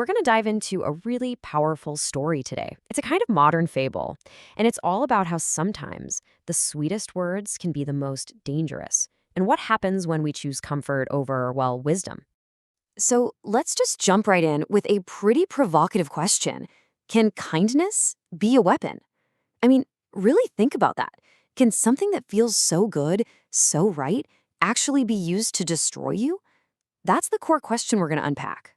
we're going to dive into a really powerful story today. It's a kind of modern fable, and it's all about how sometimes the sweetest words can be the most dangerous, and what happens when we choose comfort over, well, wisdom. So let's just jump right in with a pretty provocative question. Can kindness be a weapon? I mean, really think about that. Can something that feels so good, so right, actually be used to destroy you? That's the core question we're going to unpack.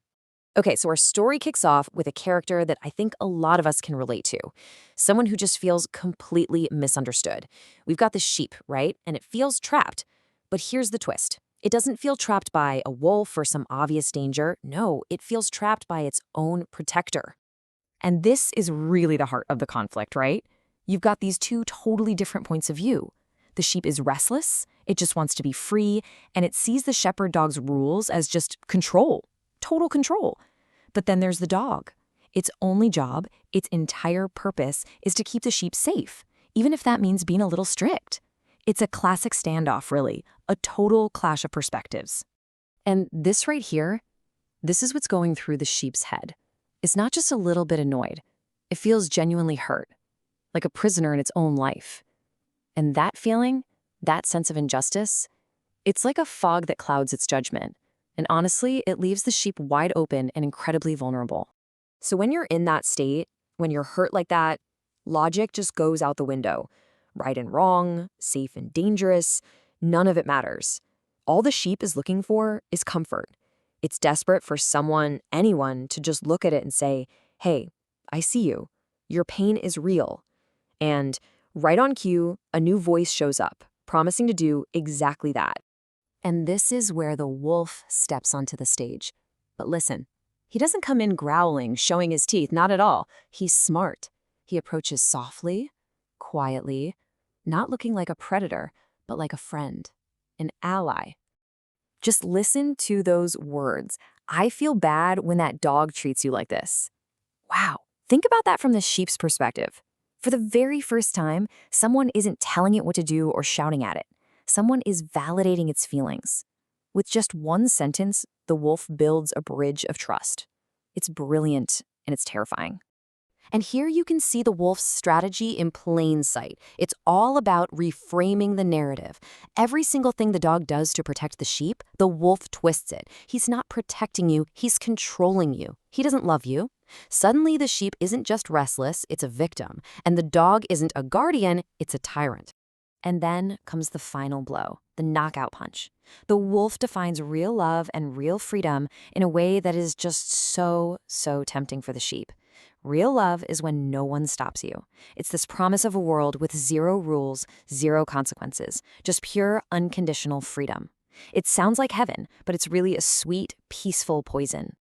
Okay, so our story kicks off with a character that I think a lot of us can relate to. Someone who just feels completely misunderstood. We've got the sheep, right? And it feels trapped. But here's the twist. It doesn't feel trapped by a wolf or some obvious danger. No, it feels trapped by its own protector. And this is really the heart of the conflict, right? You've got these two totally different points of view. The sheep is restless, it just wants to be free, and it sees the shepherd dog's rules as just control, total control. But then there's the dog. Its only job, its entire purpose, is to keep the sheep safe, even if that means being a little strict. It's a classic standoff, really, a total clash of perspectives. And this right here, this is what's going through the sheep's head. It's not just a little bit annoyed. It feels genuinely hurt, like a prisoner in its own life. And that feeling, that sense of injustice, it's like a fog that clouds its judgment. And honestly, it leaves the sheep wide open and incredibly vulnerable. So when you're in that state, when you're hurt like that, logic just goes out the window. Right and wrong, safe and dangerous, none of it matters. All the sheep is looking for is comfort. It's desperate for someone, anyone, to just look at it and say, hey, I see you. Your pain is real. And right on cue, a new voice shows up, promising to do exactly that. And this is where the wolf steps onto the stage. But listen, he doesn't come in growling, showing his teeth, not at all. He's smart. He approaches softly, quietly, not looking like a predator, but like a friend, an ally. Just listen to those words. I feel bad when that dog treats you like this. Wow, think about that from the sheep's perspective. For the very first time, someone isn't telling it what to do or shouting at it. Someone is validating its feelings. With just one sentence, the wolf builds a bridge of trust. It's brilliant and it's terrifying. And here you can see the wolf's strategy in plain sight. It's all about reframing the narrative. Every single thing the dog does to protect the sheep, the wolf twists it. He's not protecting you, he's controlling you. He doesn't love you. Suddenly, the sheep isn't just restless, it's a victim. And the dog isn't a guardian, it's a tyrant. And then comes the final blow, the knockout punch. The wolf defines real love and real freedom in a way that is just so tempting for the sheep. Real love is when no one stops you. It's this promise of a world with zero rules, zero consequences, just pure, unconditional freedom. It sounds like heaven, but it's really a sweet, peaceful poison.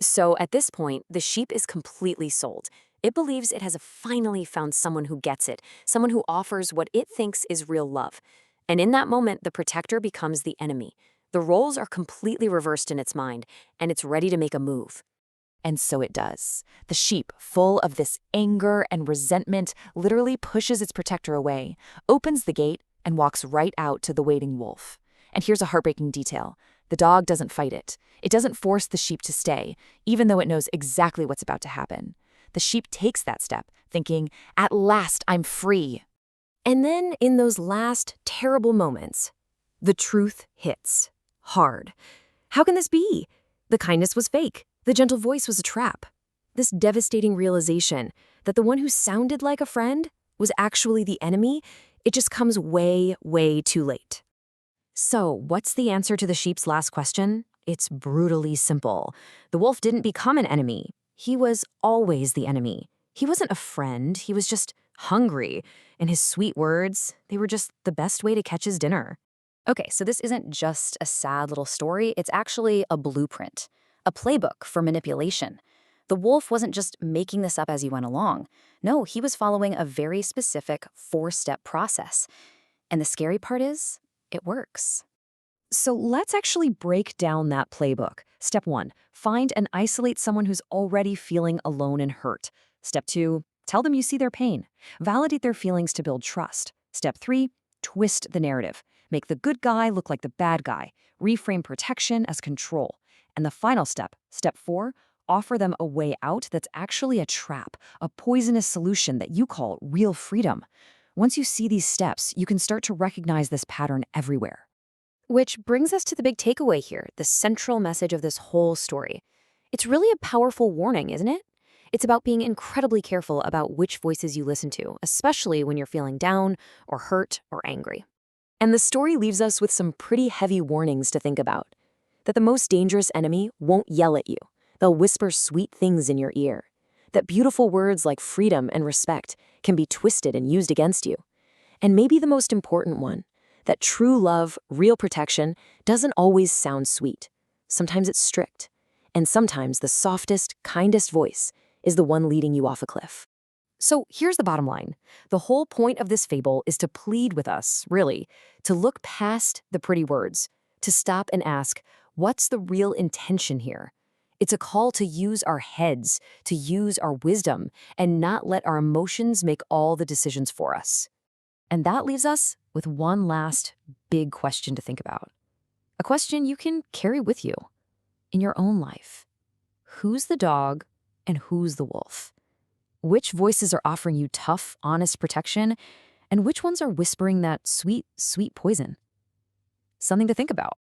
So at this point, the sheep is completely sold. It believes it has finally found someone who gets it, someone who offers what it thinks is real love. And in that moment, the protector becomes the enemy. The roles are completely reversed in its mind, and it's ready to make a move. And so it does. The sheep, full of this anger and resentment, literally pushes its protector away, opens the gate, and walks right out to the waiting wolf. And here's a heartbreaking detail. The dog doesn't fight it. It doesn't force the sheep to stay, even though it knows exactly what's about to happen. The sheep takes that step, thinking, at last I'm free. And then, in those last terrible moments, the truth hits. Hard. How can this be? The kindness was fake. The gentle voice was a trap. This devastating realization that the one who sounded like a friend was actually the enemy, it just comes way too late. So, what's the answer to the sheep's last question? It's brutally simple. The wolf didn't become an enemy. He was always the enemy. He wasn't a friend, he was just hungry. And his sweet words, they were just the best way to catch his dinner. Okay, so this isn't just a sad little story, it's actually a blueprint. A playbook for manipulation. The wolf wasn't just making this up as he went along. No, he was following a very specific 4-step process. And the scary part is, it works. So let's actually break down that playbook. Step 1, find and isolate someone who's already feeling alone and hurt. Step 2, tell them you see their pain. Validate their feelings to build trust. Step 3, twist the narrative. Make the good guy look like the bad guy. Reframe protection as control. And the final step, step 4, offer them a way out that's actually a trap, a poisonous solution that you call real freedom. Once you see these steps, you can start to recognize this pattern everywhere. Which brings us to the big takeaway here, the central message of this whole story. It's really a powerful warning, isn't it? It's about being incredibly careful about which voices you listen to, especially when you're feeling down or hurt or angry. And the story leaves us with some pretty heavy warnings to think about. That the most dangerous enemy won't yell at you. They'll whisper sweet things in your ear. That beautiful words like freedom and respect can be twisted and used against you. And maybe the most important one, that true love, real protection, doesn't always sound sweet. Sometimes it's strict. And sometimes the softest, kindest voice is the one leading you off a cliff. So here's the bottom line. The whole point of this fable is to plead with us, really, to look past the pretty words, to stop and ask, what's the real intention here? It's a call to use our heads, to use our wisdom, and not let our emotions make all the decisions for us. And that leaves us with one last big question to think about. A question you can carry with you in your own life. Who's the dog and who's the wolf? Which voices are offering you tough, honest protection, and which ones are whispering that sweet, sweet poison? Something to think about.